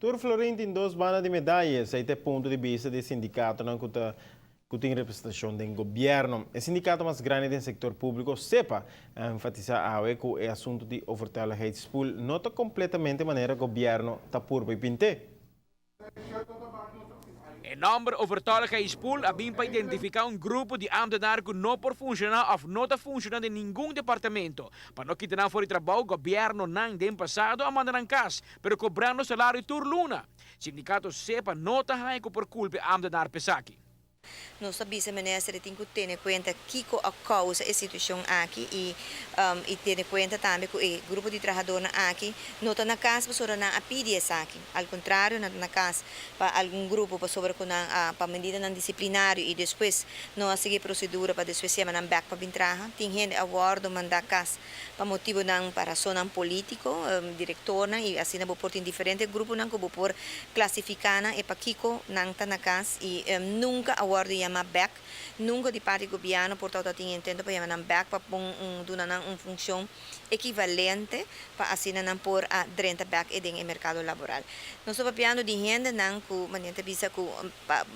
Tur Florin tem duas bandas de medalhas, aí tem ponto de vista do sindicato, não que tem representação do governo. O sindicato mais grande do setor público, SEPA, enfatizar que o assunto de overtaligheidspool nota completamente a maneira que o governo está por pintar. Em nome overtaligheidspool abim para identificar grupo de ambtenaren que não por funcionar ou não está funcionando em nenhum departamento. Para não quitar fora de trabalho, o governo não tem passado a mandar em casa, pero cobrando salário tur luna. Sindicato SEPA nota hai por culpa ambtenar pesaki. Nós sabemos que tem que ter em conta que a causa da situação aqui e ter em conta também que o grupo de trabalhadores aqui não está na casa para não pedir aqui. Ao contrário, não está na casa para algum grupo para medida não disciplinária e depois não seguir procedura para depois se mandar back para entrar. Tem gente a bordo mandar casa para motivo não para zona político, diretor e assim não pode ter diferentes grupos não que por classificar e para Kiko não está na casa e nunca a bordo chama back, nunca de parte do governo, portanto, tem entendo para chamar back para dar uma função equivalente para assim não pôr a drenta back e no mercado laboral. Nós estamos falando de gente não que manhã visa que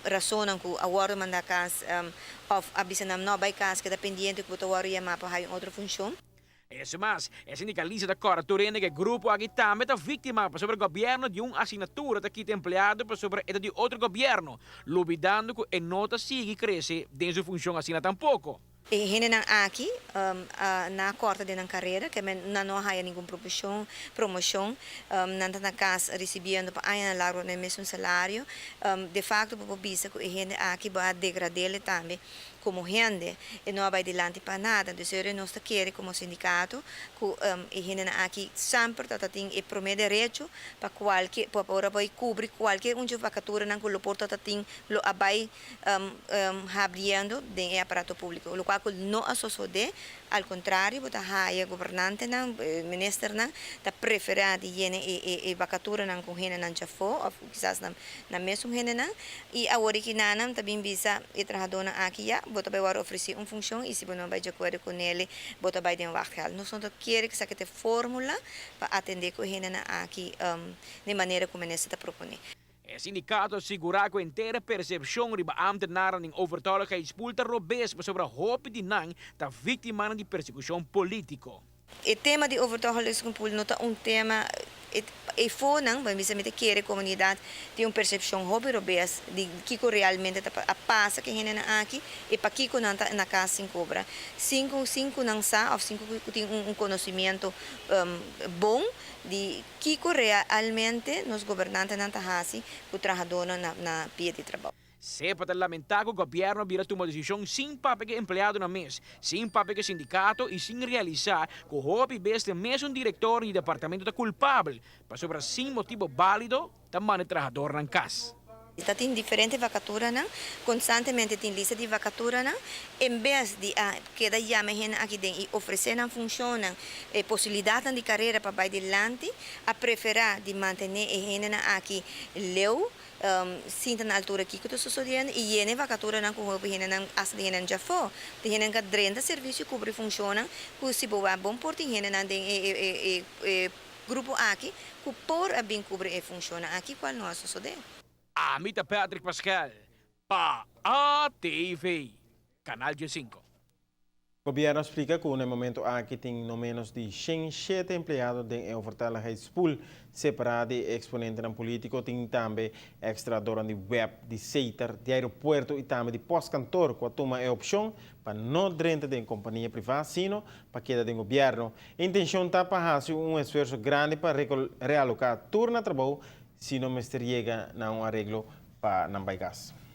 razão que a hora manda casa of a bisa não vai casa que dependente que o hora chama para outra função. Esse mas, é sindicalista da Cora Turene que grupo aqui também está vítima sobre o governo de uma assinatura daqui de empregado sobre a de outro governo, luvidando que a nota sigue cresce dentro da função assina tampouco. E gente não aqui na corta de carreira que não há nenhuma promoção, não está na casa recebendo para aí largo no mesmo salário, de facto por vista que gente aqui vai degradar também como gente e não vai adiante para nada, então nós queremos como sindicato que gente aqui sempre tem o primeiro direito para qualquer para cobrir qualquer vacatura não que o porta tem lo abai abrindo do aparato público, o qual não associado, ao contrário, o governante não, ministro não, está preferado e vacatura não com gente não já for, ou quizás na mesmo gente não, e a original não também visa e trabalhador aqui já, bota vai oferecer uma função e se não vai de acordo com ele, bota vai de um vacal. Nós não queremos que essa fórmula para atender com gente aqui de maneira como o ministro está propondo. O sindicato assegura que a inteira percepção de ambtenaren em overtaligheidspool está robusta sobre a roupa de não está vítima de persecução política. O tema de overtaligheidspool não é tema e foi não, mas me quer a comunidade tem uma percepção robust de que realmente a passa que a gente aqui e para que não está na casa sem cobra. Cinco não sabe, ou cinco tem conhecimento bom de que realmente nos governantes não está assim, o trabalhador na pia de trabalho. SEPA está lamentar que o governo vira uma decisão sem papel que empregado na mesa, sem papel que sindicato e sem realizar que o hobby beste mesmo diretor e departamento está culpável, para sobre sem motivo válido, também o trabalhador na casa. Está tem diferentes vacaturas, constantemente tem lista de vacaturas, em vez de que da chama aqui dentro e oferecer uma função, possibilidade de carreira para vai adiante, a preferir de manter a gente aqui leu, sinta na altura que está sucedendo e a vacatura não com a gente já foi, a gente que drena serviço cobre funciona, que se boa bom por a gente não grupo aqui, que por a bem cobrir e funciona aqui qual não sucede. Amita Patrick Pascal, para ATV, Canal G5. O governo explica que no momento aqui tem no menos de 107 empregados de overtaligheidspool separado de exponente no político, tem também extrador de web, de seiter, de aeroporto e também de pós-cantor, que toma a opção para não dentro de companhia privada, sino para queda do governo. A intenção está para fazer esforço grande para realocar turno de trabalho se não chega a um arreglo para não vai gas.